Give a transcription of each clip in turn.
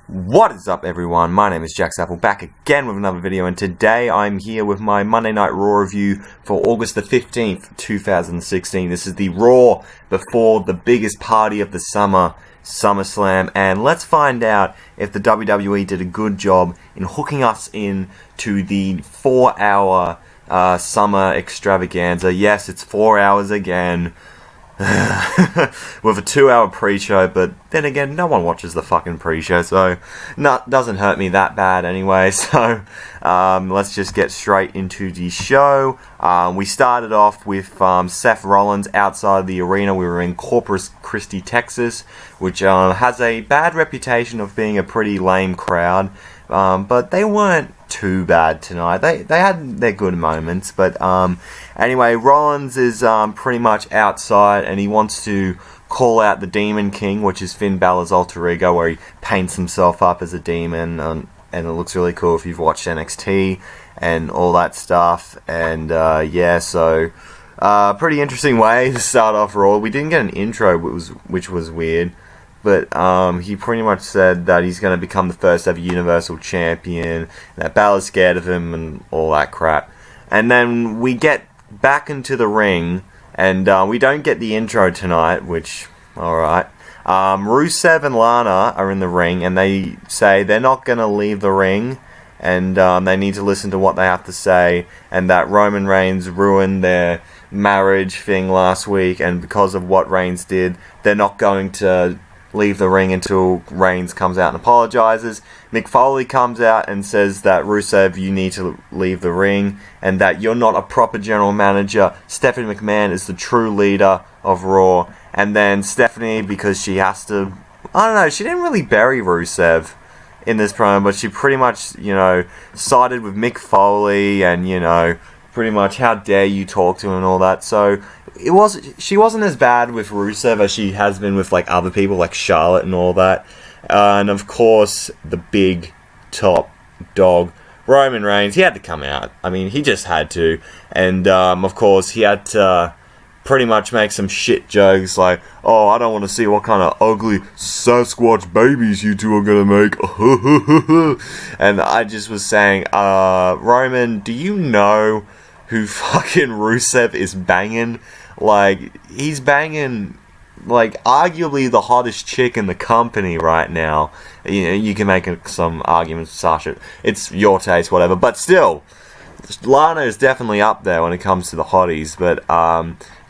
What is up, everyone? My name is Jax Apple, back again with another video, and today I'm here with my Monday Night Raw review for August the 15th, 2016. This is the Raw before the biggest party of the summer, SummerSlam, and let's find out if the WWE did a good job in hooking us in to the 4-hour summer extravaganza. Yes, it's 4 hours again. With a 2-hour pre-show, but then again, no one watches the fucking pre-show, so doesn't hurt me that bad anyway. So let's just get straight into the show. We started off with Seth Rollins outside the arena. We were in Corpus Christi, Texas, which has a bad reputation of being a pretty lame crowd, but they weren't too bad tonight. They had their good moments, but anyway, Rollins is pretty much outside, and he wants to call out the Demon King, which is Finn Balor's alter ego, where he paints himself up as a demon, and it looks really cool if you've watched NXT and all that stuff. And yeah, so pretty interesting way to start off Raw. We didn't get an intro, which was weird. But he pretty much said that he's going to become the first ever Universal Champion, that Balor's scared of him and all that crap. And then we get back into the ring, and we don't get the intro tonight, which, alright. Rusev and Lana are in the ring, and they say they're not going to leave the ring, and they need to listen to what they have to say, and that Roman Reigns ruined their marriage thing last week, and because of what Reigns did, they're not going to leave the ring until Reigns comes out and apologizes. Mick Foley comes out and says that, Rusev, you need to leave the ring, and that you're not a proper general manager. Stephanie McMahon is the true leader of Raw. And then Stephanie, because she has to, I don't know, she didn't really bury Rusev in this promo, but she pretty much, sided with Mick Foley, and, pretty much, how dare you talk to him and all that. So she wasn't as bad with Rusev as she has been with like other people like Charlotte and all that. And of course, the big top dog, Roman Reigns, he had to come out. I mean, he just had to. And of course, he had to pretty much make some shit jokes like, oh, I don't want to see what kind of ugly Sasquatch babies you two are going to make. And I just was saying, Roman, do you know who fucking Rusev is banging? Like, he's banging, like, arguably the hottest chick in the company right now. You can make some arguments, Sasha. It's your taste, whatever. But still, Lana is definitely up there when it comes to the hotties. But,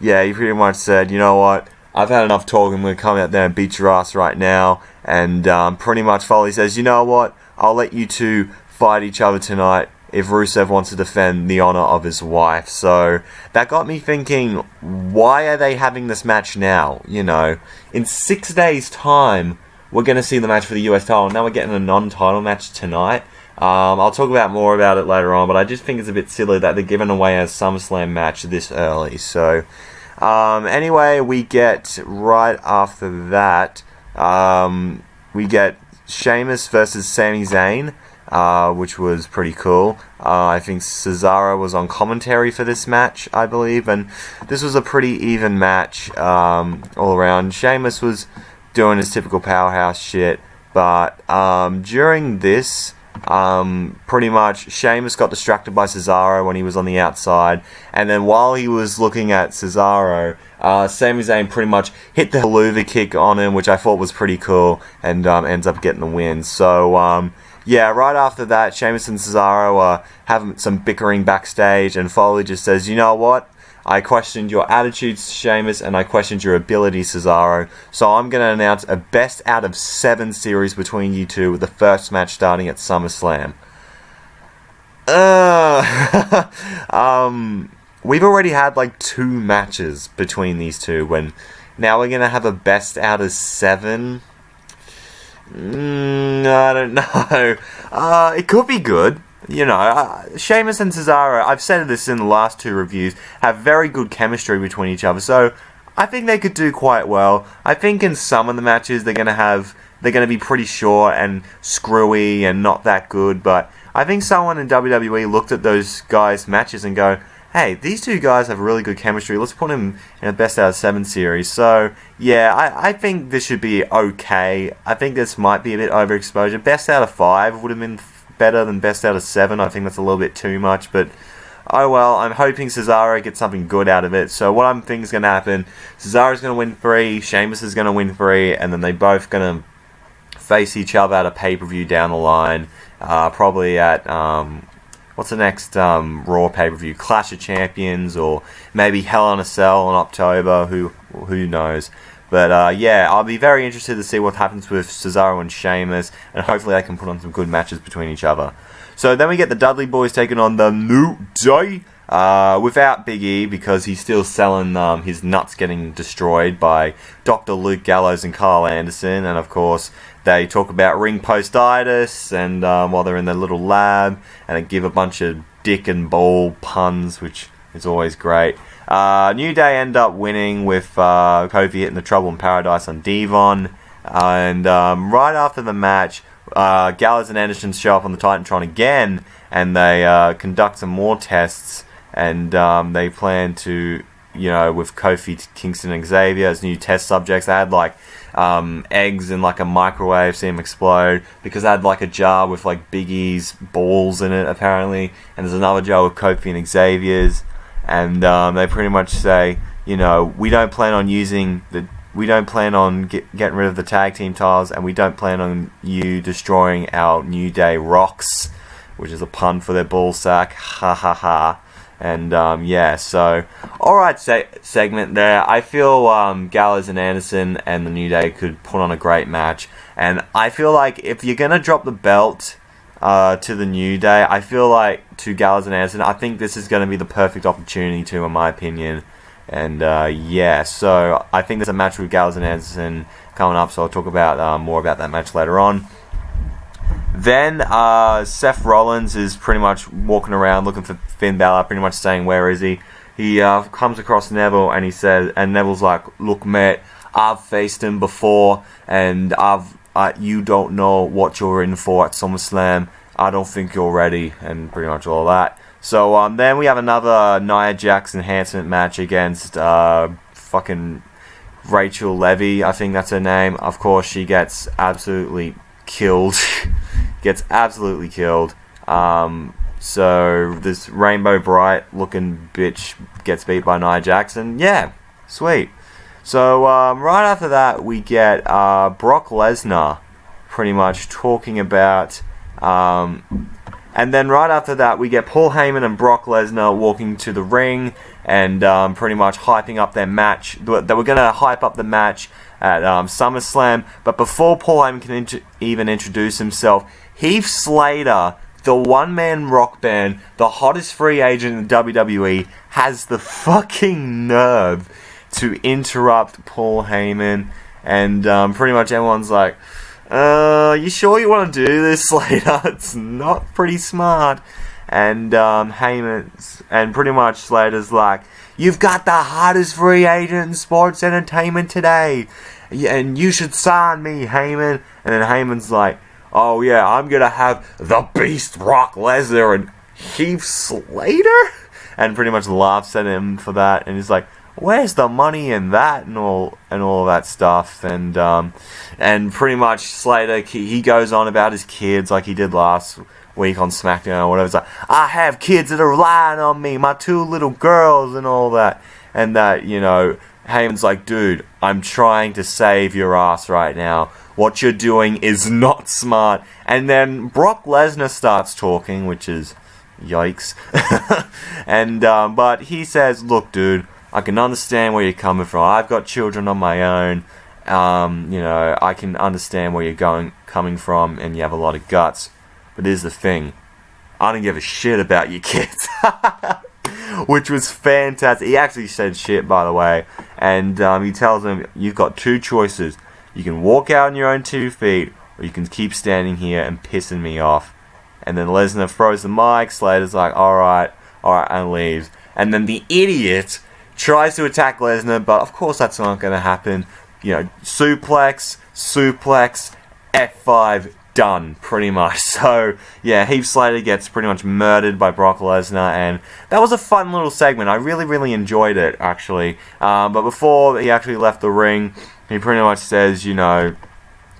yeah, he pretty much said, you know what? I've had enough talking. I'm going to come out there and beat your ass right now. And pretty much Foley says, you know what? I'll let you two fight each other tonight if Rusev wants to defend the honor of his wife. So that got me thinking, why are they having this match now? In 6 days' time, we're going to see the match for the US title. Now we're getting a non-title match tonight. I'll talk more about it later on, but I just think it's a bit silly that they're giving away a SummerSlam match this early. So anyway, we get right after that, we get Sheamus versus Sami Zayn, which was pretty cool. I think Cesaro was on commentary for this match, I believe, and this was a pretty even match all around. Sheamus was doing his typical powerhouse shit, but during this, pretty much Sheamus got distracted by Cesaro when he was on the outside, and then while he was looking at Cesaro, Sami Zayn pretty much hit the haluva kick on him, which I thought was pretty cool, and ends up getting the win. So yeah, right after that, Sheamus and Cesaro are having some bickering backstage, and Foley just says, you know what? I questioned your attitudes, Sheamus, and I questioned your ability, Cesaro. So I'm going to announce a best out of 7 series between you two, with the first match starting at SummerSlam. We've already had like 2 matches between these two, when now we're going to have a best out of 7? I don't know. It could be good. Sheamus and Cesaro, I've said this in the last 2 reviews, have very good chemistry between each other. So I think they could do quite well. I think in some of the matches they're going to be pretty short and screwy and not that good. But I think someone in WWE looked at those guys' matches and go, hey, these two guys have really good chemistry. Let's put them in a best out of 7 series. So, yeah, I think this should be okay. I think this might be a bit overexposure. Best out of 5 would have been better than best out of 7. I think that's a little bit too much, but oh well. I'm hoping Cesaro gets something good out of it. So what I'm thinking is going to happen, Cesaro's going to win 3, Sheamus is going to win 3, and then they both going to face each other at a pay-per-view down the line. Probably at, what's the next Raw pay-per-view? Clash of Champions, or maybe Hell in a Cell in October, who knows. But yeah, I'll be very interested to see what happens with Cesaro and Sheamus, and hopefully they can put on some good matches between each other. So then we get the Dudley Boys taking on the New Day, without Big E, because he's still selling his nuts getting destroyed by Dr. Luke Gallows and Carl Anderson, and of course they talk about ring postitis, and while they're in their little lab, and they give a bunch of dick and ball puns, which is always great. New Day end up winning with Kofi hitting the Trouble in Paradise on Devon, and right after the match, Gallows and Anderson show up on the Titantron again, and they conduct some more tests, and they plan to, with Kofi, Kingston, and Xavier as new test subjects. They had eggs in a microwave, see them explode, because they had a jar with Big E's balls in it apparently, and there's another jar with Kofi and Xavier's. And they pretty much say, we don't plan on getting rid of the tag team titles, and we don't plan on you destroying our New Day rocks, which is a pun for their ball sack. Ha ha ha. And yeah, so alright segment there. I feel Gallows and Anderson and the New Day could put on a great match, and I feel like if you're gonna drop the belt to the New Day, I feel like to Gallows and Anderson, I think this is going to be the perfect opportunity to, in my opinion. And yeah, so I think there's a match with Gallows and Anderson coming up, so I'll talk about more about that match later on. Then Seth Rollins is pretty much walking around looking for Finn Balor, pretty much saying, where is he? He comes across Neville, and he says, and Neville's like, look mate, I've faced him before, and you don't know what you're in for at SummerSlam. I don't think you're ready, and pretty much all that. So then we have another Nia Jax enhancement match against fucking Rachel Levy, I think that's her name. Of course, she gets absolutely killed. So this Rainbow Bright looking bitch gets beat by Nia Jax, and yeah, sweet. So right after that, we get Brock Lesnar pretty much talking about... and then right after that, we get Paul Heyman and Brock Lesnar walking to the ring and pretty much hyping up their match. They were going to hype up the match at SummerSlam, but before Paul Heyman can even introduce himself, Heath Slater, the one-man rock band, the hottest free agent in WWE, has the fucking nerve to interrupt Paul Heyman, and pretty much everyone's like, you sure you want to do this, Slater? It's not pretty smart. And Heyman's, and pretty much Slater's like, you've got the hottest free agent in sports entertainment today, and you should sign me, Heyman. And then Heyman's like, oh yeah, I'm gonna have the Beast Brock Lesnar and Heath Slater, and pretty much laughs at him for that, and he's like, where's the money in that, and all that stuff. And pretty much Slater, he goes on about his kids like he did last week on SmackDown or whatever. It's like, I have kids that are relying on me, my 2 little girls, and all that. And that, Heyman's like, dude, I'm trying to save your ass right now. What you're doing is not smart. And then Brock Lesnar starts talking, which is yikes. And but he says, look, dude, I can understand where you're coming from. I've got children on my own. I can understand where you're coming from, and you have a lot of guts. But here's the thing. I don't give a shit about your kids. Which was fantastic. He actually said shit, by the way. And he tells them, you've got 2 choices. You can walk out on your own 2 feet, or you can keep standing here and pissing me off. And then Lesnar throws the mic. Slater's like, alright, and leaves. And then the idiot tries to attack Lesnar, but of course that's not going to happen. Suplex, F5, done, pretty much. So, yeah, Heath Slater gets pretty much murdered by Brock Lesnar, and that was a fun little segment. I really, really enjoyed it, actually. But before he actually left the ring, he pretty much says,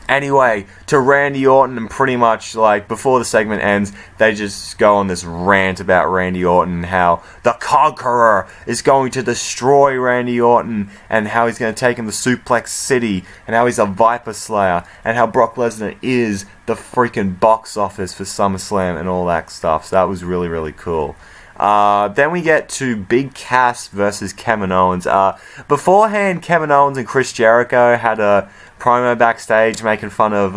anyway, to Randy Orton, and pretty much, before the segment ends, they just go on this rant about Randy Orton, how the Conqueror is going to destroy Randy Orton, and how he's going to take him to Suplex City, and how he's a Viper Slayer, and how Brock Lesnar is the freaking box office for SummerSlam, and all that stuff. So that was really, really cool. Then we get to Big Cass versus Kevin Owens. Beforehand, Kevin Owens and Chris Jericho had a promo backstage making fun of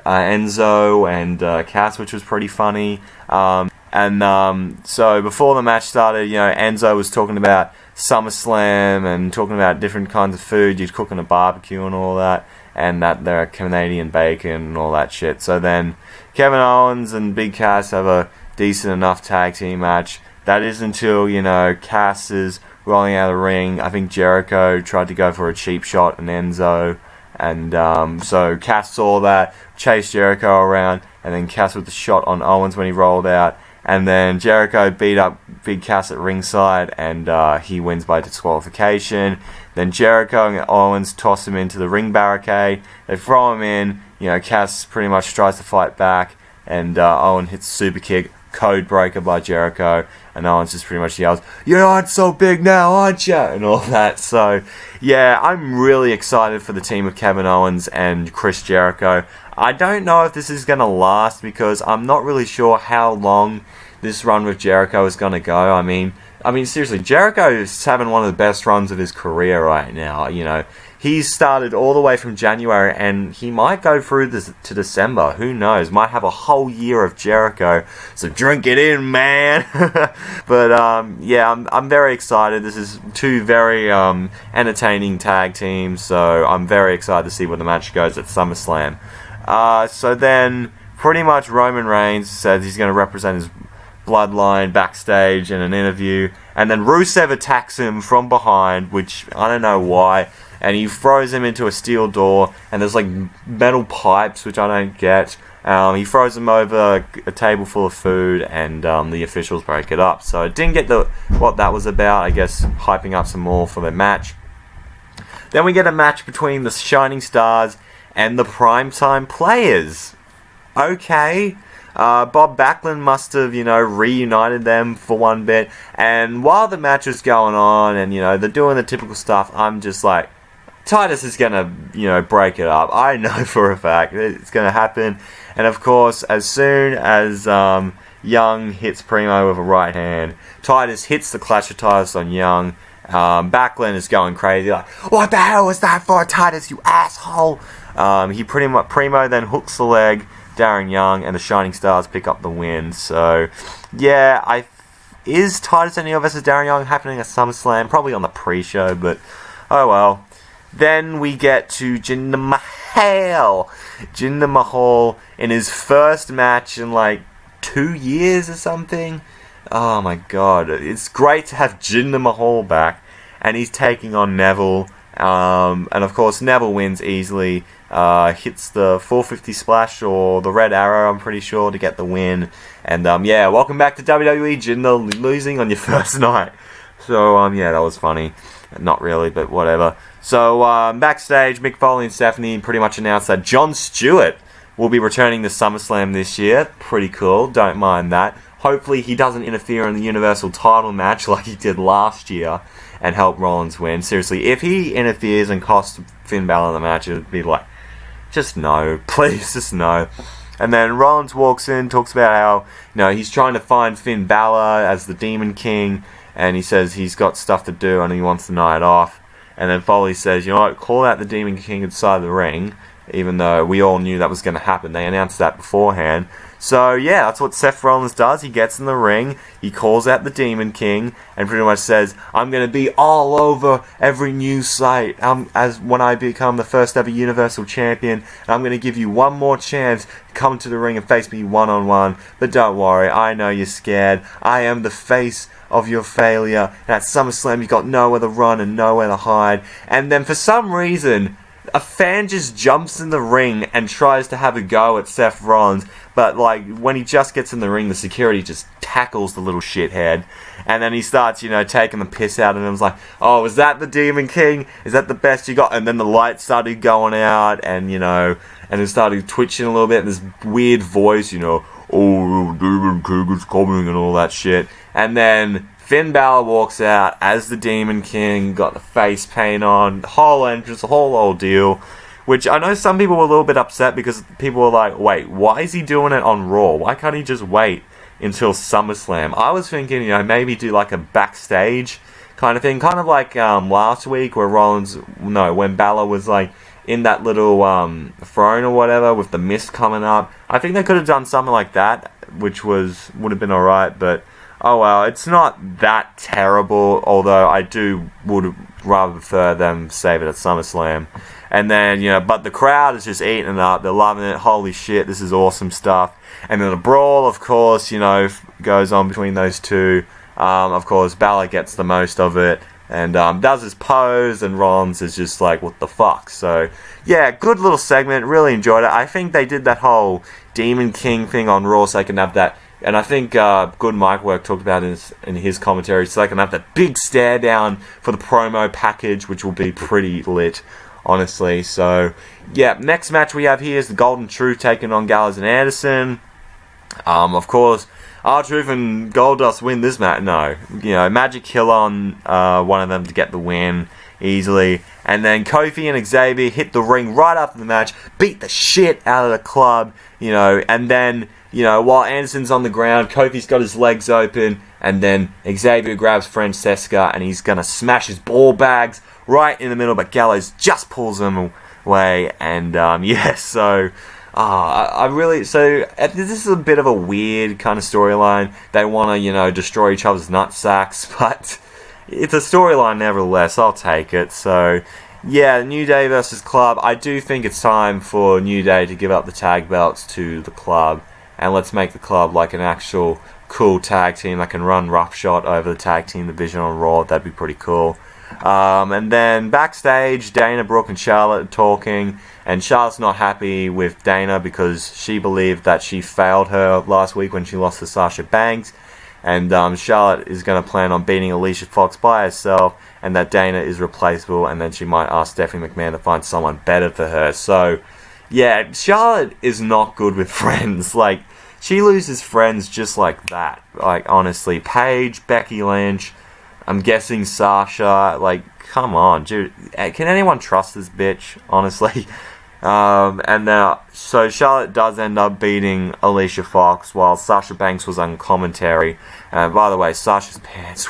Enzo and Cass, which was pretty funny. So before the match started, Enzo was talking about SummerSlam and talking about different kinds of food you'd cook on a barbecue and all that, and that they're Canadian bacon and all that shit. So then Kevin Owens and Big Cass have a decent enough tag team match. That is until, Cass is rolling out of the ring. I think Jericho tried to go for a cheap shot on Enzo. And so Cass saw that, chased Jericho around, and then Cass with the shot on Owens when he rolled out. And then Jericho beat up Big Cass at ringside, and he wins by disqualification. Then Jericho and Owens toss him into the ring barricade. They throw him in. Cass pretty much tries to fight back, and Owen hits a super kick. Code breaker by Jericho, and Owens just pretty much yells, "You aren't so big now, aren't you?" and all that. So, yeah, I'm really excited for the team of Kevin Owens and Chris Jericho. I don't know if this is going to last, because I'm not really sure how long this run with Jericho is going to go. I mean, seriously, Jericho is having one of the best runs of his career right now. He's started all the way from January, and he might go through this to December. Who knows? Might have a whole year of Jericho. So drink it in, man. But yeah, I'm very excited. This is two very entertaining tag teams, so I'm very excited to see where the match goes at SummerSlam. So then, pretty much Roman Reigns says he's going to represent his bloodline backstage in an interview, and then Rusev attacks him from behind, which I don't know why. And he throws him into a steel door, and there's metal pipes, which I don't get. He throws him over a table full of food, and the officials break it up. So I didn't get what that was about. I guess hyping up some more for the match. Then we get a match between the Shining Stars and the Primetime Players. Okay. Bob Backlund must have, reunited them for one bit. And while the match was going on, and, they're doing the typical stuff, I'm just like, Titus is going to, break it up. I know for a fact it's going to happen. And of course, as soon as Young hits Primo with a right hand, Titus hits the Clash of Titus on Young. Backlund is going crazy, like, "What the hell was that for, Titus, you asshole?" Primo then hooks the leg, Darren Young, and the Shining Stars pick up the win. So, yeah, is Titus O'Neil versus Darren Young happening at SummerSlam? Probably on the pre-show, but oh well. Then we get to Jinder Mahal. Jinder Mahal in his first match in 2 years or something. Oh my god. It's great to have Jinder Mahal back. And he's taking on Neville. And of course Neville wins easily. Hits the 450 splash or the red arrow, I'm pretty sure, to get the win. And yeah, welcome back to WWE, Jinder, losing on your first night. So yeah, that was funny. Not really, but whatever. So, backstage, Mick Foley and Stephanie pretty much announced that Jon Stewart will be returning to SummerSlam this year. Pretty cool, don't mind that. Hopefully he doesn't interfere in the Universal title match like he did last year and help Rollins win. Seriously, if he interferes and costs Finn Balor the match, it would be like, just no, please, just no. And then Rollins walks in, talks about how, he's trying to find Finn Balor as the Demon King, and he says he's got stuff to do and he wants the night off. And then Foley says, call out the Demon King inside the ring, even though we all knew that was going to happen. They announced that beforehand. So, yeah, that's what Seth Rollins does. He gets in the ring, he calls out the Demon King, and pretty much says, "I'm going to be all over every news site as when I become the first ever Universal Champion, and I'm going to give you one more chance to come to the ring and face me one-on-one. But don't worry, I know you're scared. I am the face of your failure. And at SummerSlam, you've got nowhere to run and nowhere to hide." And then for some reason, a fan just jumps in the ring and tries to have a go at Seth Rollins, but like when he just gets in the ring, the security just tackles the little shithead, and then he starts, taking the piss out, and it was like, oh, is that the Demon King? Is that the best you got? And then the lights started going out, and and it started twitching a little bit, and this weird voice, oh, Demon King is coming, and all that shit, and then Finn Balor walks out as the Demon King, got the face paint on, the whole entrance, the whole old deal. Which I know some people were a little bit upset because people were like, wait, why is he doing it on Raw? Why can't he just wait until SummerSlam? I was thinking, maybe do like a backstage kind of thing. Kind of like last week where when Balor was like in that little throne or whatever with the mist coming up. I think they could have done something like that, which would have been alright, but oh well, it's not that terrible, although I would rather prefer them save it at SummerSlam. And then, but the crowd is just eating it up, they're loving it, holy shit, this is awesome stuff. And then the brawl, of course, goes on between those two. Of course, Balor gets the most of it, and does his pose, and Rollins is just like, what the fuck? So, yeah, good little segment, really enjoyed it. I think they did that whole Demon King thing on Raw so they can have that. And I think Good Mike Work talked about in his commentary, so they can have that big stare down for the promo package, which will be pretty lit, honestly. So, yeah, next match we have here is the Golden Truth taking on Gallows and Anderson. Of course, R-Truth and Goldust win this match. No, Magic Kill on one of them to get the win easily. And then Kofi and Xavier hit the ring right after the match, beat the shit out of the club, and then while Anderson's on the ground, Kofi's got his legs open, and then Xavier grabs Francesca, and he's going to smash his ball bags right in the middle, but Gallows just pulls them away, and so this is a bit of a weird kind of storyline. They want to, destroy each other's nutsacks, but it's a storyline nevertheless. I'll take it. So, yeah, New Day versus Club. I do think it's time for New Day to give up the tag belts to the Club. And let's make the Club like an actual cool tag team that can run roughshod over the tag team division on Raw. That'd be pretty cool. And then backstage, Dana Brooke and Charlotte are talking. And Charlotte's not happy with Dana because she believed that she failed her last week when she lost to Sasha Banks. And Charlotte is going to plan on beating Alicia Fox by herself. And that Dana is replaceable. And then she might ask Stephanie McMahon to find someone better for her. So, yeah, Charlotte is not good with friends. Like, she loses friends just like that. Like, honestly, Paige, Becky Lynch, I'm guessing Sasha. Like, come on, dude. Can anyone trust this bitch, honestly? So Charlotte does end up beating Alicia Fox while Sasha Banks was on commentary. By the way, Sasha's pants,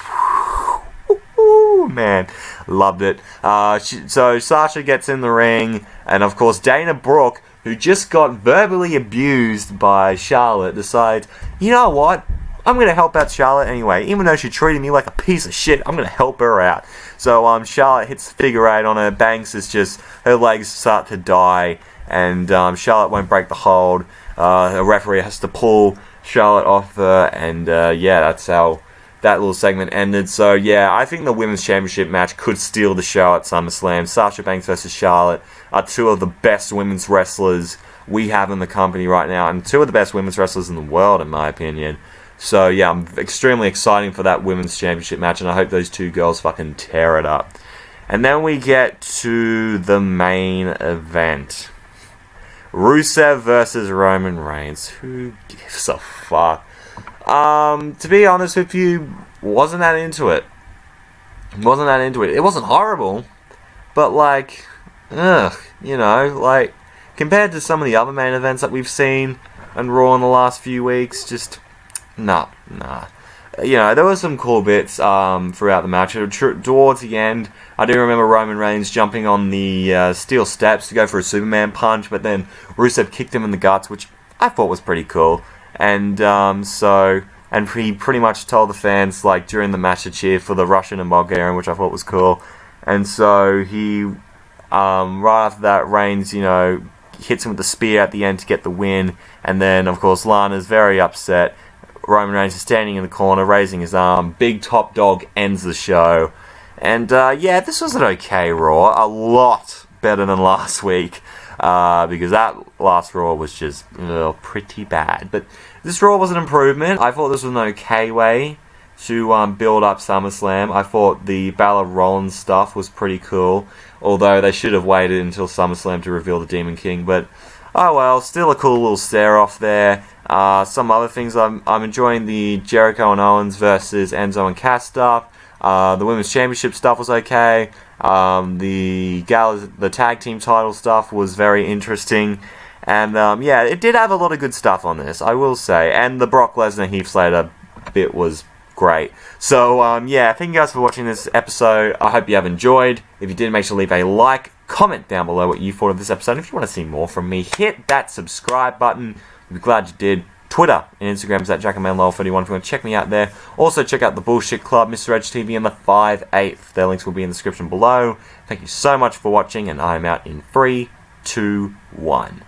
man, loved it. So Sasha gets in the ring, and of course Dana Brooke, who just got verbally abused by Charlotte, decides, you know what? I'm going to help out Charlotte anyway. Even though she treated me like a piece of shit, I'm going to help her out. So Charlotte hits figure eight on her. Banks is just, her legs start to die, and Charlotte won't break the hold. A referee has to pull Charlotte off her, and that's how that little segment ended. So yeah, I think the Women's Championship match could steal the show at SummerSlam. Sasha Banks versus Charlotte are two of the best women's wrestlers we have in the company right now, and two of the best women's wrestlers in the world, in my opinion. So yeah, I'm extremely excited for that Women's Championship match, and I hope those two girls fucking tear it up. And then we get to the main event. Rusev versus Roman Reigns. Who gives a fuck? To be honest with you, wasn't that into it. It wasn't horrible, but like, compared to some of the other main events that we've seen on Raw in the last few weeks, just nah. There were some cool bits throughout the match. Towards the end, I do remember Roman Reigns jumping on the steel steps to go for a Superman punch, but then Rusev kicked him in the guts, which I thought was pretty cool. And he pretty much told the fans, like, during the match to cheer for the Russian and Bulgarian, which I thought was cool. And so he, right after that, Reigns, hits him with the spear at the end to get the win. And then, of course, Lana's very upset. Roman Reigns is standing in the corner, raising his arm. Big Top Dog ends the show. And, this was an okay Raw. A lot better than last week, because that last Raw was just pretty bad. But this Raw was an improvement. I thought this was an okay way to build up SummerSlam. I thought the Balor Rollins stuff was pretty cool, although they should have waited until SummerSlam to reveal the Demon King. But oh well, still a cool little stare-off there. Some other things, I'm enjoying the Jericho and Owens versus Enzo and Cass stuff. The Women's Championship stuff was okay. The tag team title stuff was very interesting. And yeah, it did have a lot of good stuff on this, I will say. And the Brock Lesnar Heath Slater bit was great. So yeah, thank you guys for watching this episode. I hope you have enjoyed. If you did, make sure to leave a like, comment down below what you thought of this episode. If you want to see more from me, hit that subscribe button. I'd be glad you did. Twitter and Instagram is at JackAndManLowell31 if you want to check me out there. Also check out the Bullshit Club, Mr. Edge TV, and the 5/8. Their links will be in the description below. Thank you so much for watching, and I'm out in 3, 2, 1.